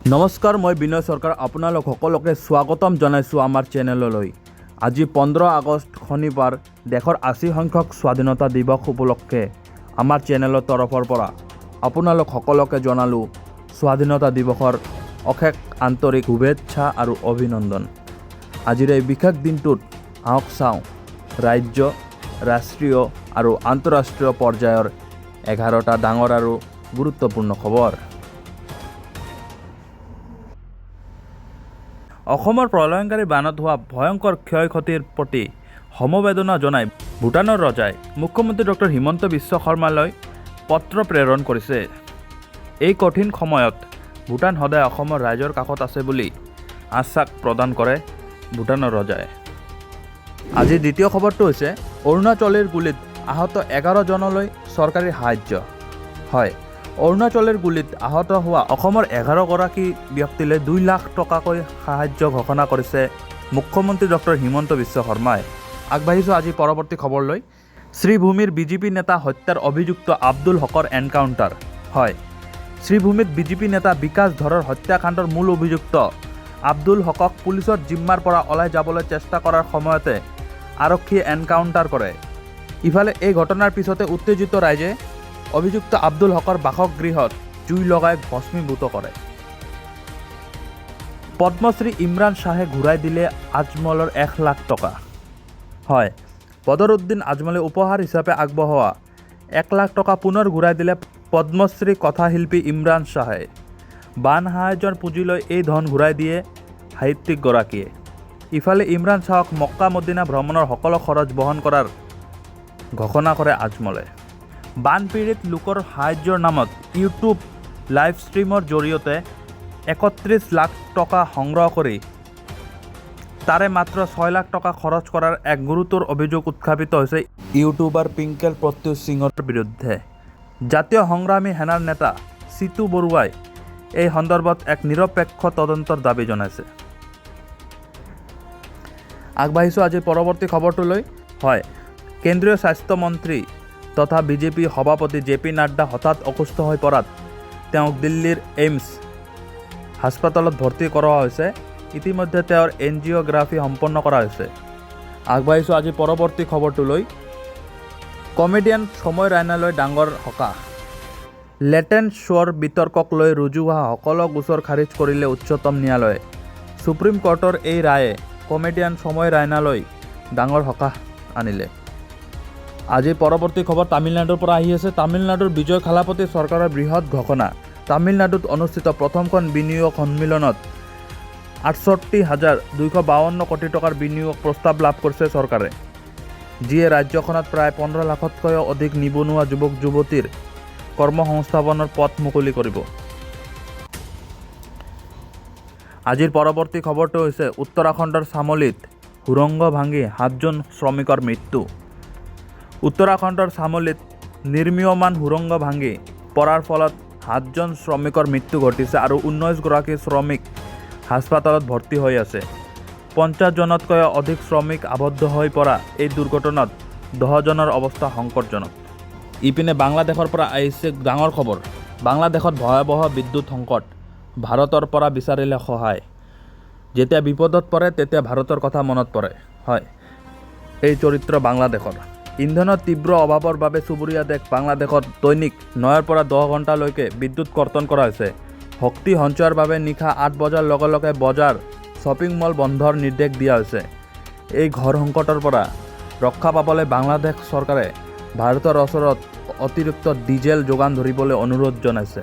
নমস্কাৰ, মই বিনয় সৰকাৰ আপোনালোক সকলোকে স্বাগতম জনাইছোঁ আমাৰ চেনেললৈ। আজি 15 আগষ্ট শনিবাৰ দেশৰ 80 সংখ্যক স্বাধীনতা দিৱস উপলক্ষে আমাৰ চেনেলৰ তৰফৰ পৰা আপোনালোক সকলোকে জনালোঁ স্বাধীনতা দিৱসৰ অশেষ আন্তৰিক শুভেচ্ছা আৰু অভিনন্দন। আজিৰ এই বিশেষ দিনটোত আহক চাওঁ ৰাজ্য, ৰাষ্ট্ৰীয় আৰু আন্তঃৰাষ্ট্ৰীয় পৰ্যায়ৰ 11টা ডাঙৰ আৰু গুৰুত্বপূৰ্ণ খবৰ। অসমৰ প্ৰলয়ংকাৰী বানত হোৱা ভয়ংকৰ ক্ষয় ক্ষতিৰ প্ৰতি সমবেদনা জনাই ভূটানৰ ৰজাই মুখ্যমন্ত্ৰী ডক্টৰ হিমন্ত বিশ্ব শৰ্মালৈ পত্ৰ প্ৰেৰণ কৰিছে। এই কঠিন সময়ত ভূটান সদায় অসমৰ ৰাইজৰ কাষত আছে বুলি আশ্বাস প্ৰদান কৰে ভূটানৰ ৰজাই। আজি দ্বিতীয় খবৰটো হৈছে অৰুণাচলৰ গুলীত আহত 11 জনলৈ চৰকাৰী সাহায্য। হয়, অৰুণাচলৰ গুলীত আহত হোৱা অসমৰ 11গৰাকী ব্যক্তিলৈ 2 লাখ টকাকৈ সাহায্য ঘোষণা কৰিছে মুখ্যমন্ত্ৰী ডক্টৰ হিমন্ত বিশ্ব শৰ্মাই। আগবাঢ়িছোঁ আজি পৰৱৰ্তী খবৰলৈ। শ্ৰীভূমিৰ বিজেপি নেতা হত্যাৰ অভিযুক্ত আব্দুল হকৰ এনকাউণ্টাৰ। হয়, শ্ৰীভূমিত বিজেপি নেতা বিকাশ ধৰৰ হত্যাকাণ্ডৰ মূল অভিযুক্ত আব্দুল হকক পুলিচৰ জিম্মাৰ পৰা ওলাই যাবলৈ চেষ্টা কৰাৰ সময়তে আৰক্ষীয়ে এনকাউণ্টাৰ কৰে। ইফালে এই ঘটনাৰ পিছতে উত্তেজিত ৰাইজে অভিযুক্ত আব্দুল হকৰ বাসগৃহত জুই লগাই ভস্মীভূত কৰে। পদ্মশ্ৰী ইমৰান শ্বাহে ঘূৰাই দিলে আজমলৰ 1 লাখ টকা। হয়, বদৰুদ্দিন আজমলে উপহাৰ হিচাপে আগবঢ়োৱা 1 লাখ টকা পুনৰ ঘূৰাই দিলে পদ্মশ্ৰী কথাশিল্পী ইমৰান শ্বাহে। বান সাহায্যৰ পুঁজিলৈ এই ধন ঘূৰাই দিয়ে সাহিত্যিকগৰাকীয়ে। ইফালে ইমৰান শ্বাহক মক্কা মদিনা ভ্ৰমণৰ সকলো খৰচ বহন কৰাৰ ঘোষণা কৰে আজমলে। বানপীড়িত লোকৰ সাহায্যৰ নামত ইউটিউব লাইভ ষ্ট্ৰীমৰ জৰিয়তে 31 লাখ টকা সংগ্ৰহ কৰি তাৰে মাত্ৰ 6 লাখ টকা খৰচ কৰাৰ এক গুৰুতৰ অভিযোগ উত্থাপিত হৈছে ইউটিউবাৰ পিংকেল প্ৰত্যুষ সিঙৰ বিৰুদ্ধে। জাতীয় সংগ্ৰামী সেনাৰ নেতা চিতু বৰুৱাই এই সন্দৰ্ভত এক নিৰপেক্ষ তদন্তৰ দাবী জনাইছে। আগবাঢ়িছোঁ আজি পৰৱৰ্তী খবৰটোলৈ। হয়, কেন্দ্ৰীয় স্বাস্থ্যমন্ত্ৰী তথা বিজেপি সভাপতি জে.পি. নাড্ডা হঠাৎ অসুস্থ হৈ পৰাত তেওঁক দিল্লীৰ এইমছ হাস্পতালত ভৰ্তি কৰোৱা হৈছে। ইতিমধ্যে তেওঁৰ এনজিঅ'গ্ৰাফি সম্পন্ন কৰা হৈছে। আগবাঢ়িছোঁ আজি পৰৱৰ্তী খবৰটোলৈ। কমেডিয়ান সময় ৰাইনালৈ ডাঙৰ সকাহ। লেটেণ্ট শ্ব'ৰ বিতৰ্কক লৈ ৰুজু হোৱা সকলো গোচৰ খাৰিজ কৰিলে উচ্চতম ন্যায়ালয়ে। সুপ্ৰিম কোৰ্টৰ এই ৰায়ে কমেডিয়ান সময় ৰাইনালৈ ডাঙৰ সকাহ আনিলে। আজি পৰৱৰ্তী খবৰ তামিলনাডুৰ পৰা আহি আছে। তামিলনাডুৰ বিজয় থালাপতি চৰকাৰৰ বৃহৎ ঘোষণা। তামিলনাডুত অনুষ্ঠিত প্ৰথমখন বিনিয়োগ সন্মিলনত 68,252 কোটি টকাৰ বিনিয়োগ প্ৰস্তাৱ লাভ কৰিছে চৰকাৰে, যিয়ে ৰাজ্যখনত প্ৰায় 15 লাখতকৈও অধিক নিবনুৱা যুৱক যুৱতীৰ কৰ্মসংস্থাপনৰ পথ মুকলি কৰিব। আজিৰ পৰৱৰ্তী খবৰটো হৈছে উত্তৰাখণ্ডৰ চামোলীত সুৰংগ ভাঙি 7জন শ্ৰমিকৰ মৃত্যু। উত্তৰাখণ্ডৰ চামোলীত নিৰ্মীয়মান সুৰংগ ভাঙি পৰাৰ ফলত 7জন শ্ৰমিকৰ মৃত্যু ঘটিছে আৰু 19গৰাকী শ্ৰমিক হাস্পতালত ভৰ্তি হৈ আছে। 50জনতকৈ অধিক শ্ৰমিক আবদ্ধ হৈ পৰা এই দুৰ্ঘটনাত 10জনৰ অৱস্থা সংকটজনক। ইপিনে বাংলাদেশৰ পৰা আহিছে ডাঙৰ খবৰ। বাংলাদেশত ভয়াৱহ বিদ্যুৎ সংকট, ভাৰতৰ পৰা বিচাৰিলে সহায়। যেতিয়া বিপদত পৰে তেতিয়া ভাৰতৰ কথা মনত পৰে। হয়, এই চৰিত্ৰ বাংলাদেশৰ। ইন্ধনৰ তীব্ৰ অভাৱৰ বাবে চুবুৰীয়া দেশ বাংলাদেশত দৈনিক 9ৰ পৰা 10 ঘণ্টালৈকে বিদ্যুৎ কৰ্তন কৰা হৈছে। শক্তি সঞ্চয়ৰ বাবে নিশা 8 বজাৰ লগে লগে বজাৰ, শ্বপিং মল বন্ধৰ নিৰ্দেশ দিয়া হৈছে। এই ঘৰ সংকটৰ পৰা ৰক্ষা পাবলৈ বাংলাদেশ চৰকাৰে ভাৰতৰ ওচৰত অতিৰিক্ত ডিজেল যোগান ধৰিবলৈ অনুৰোধ জনাইছে।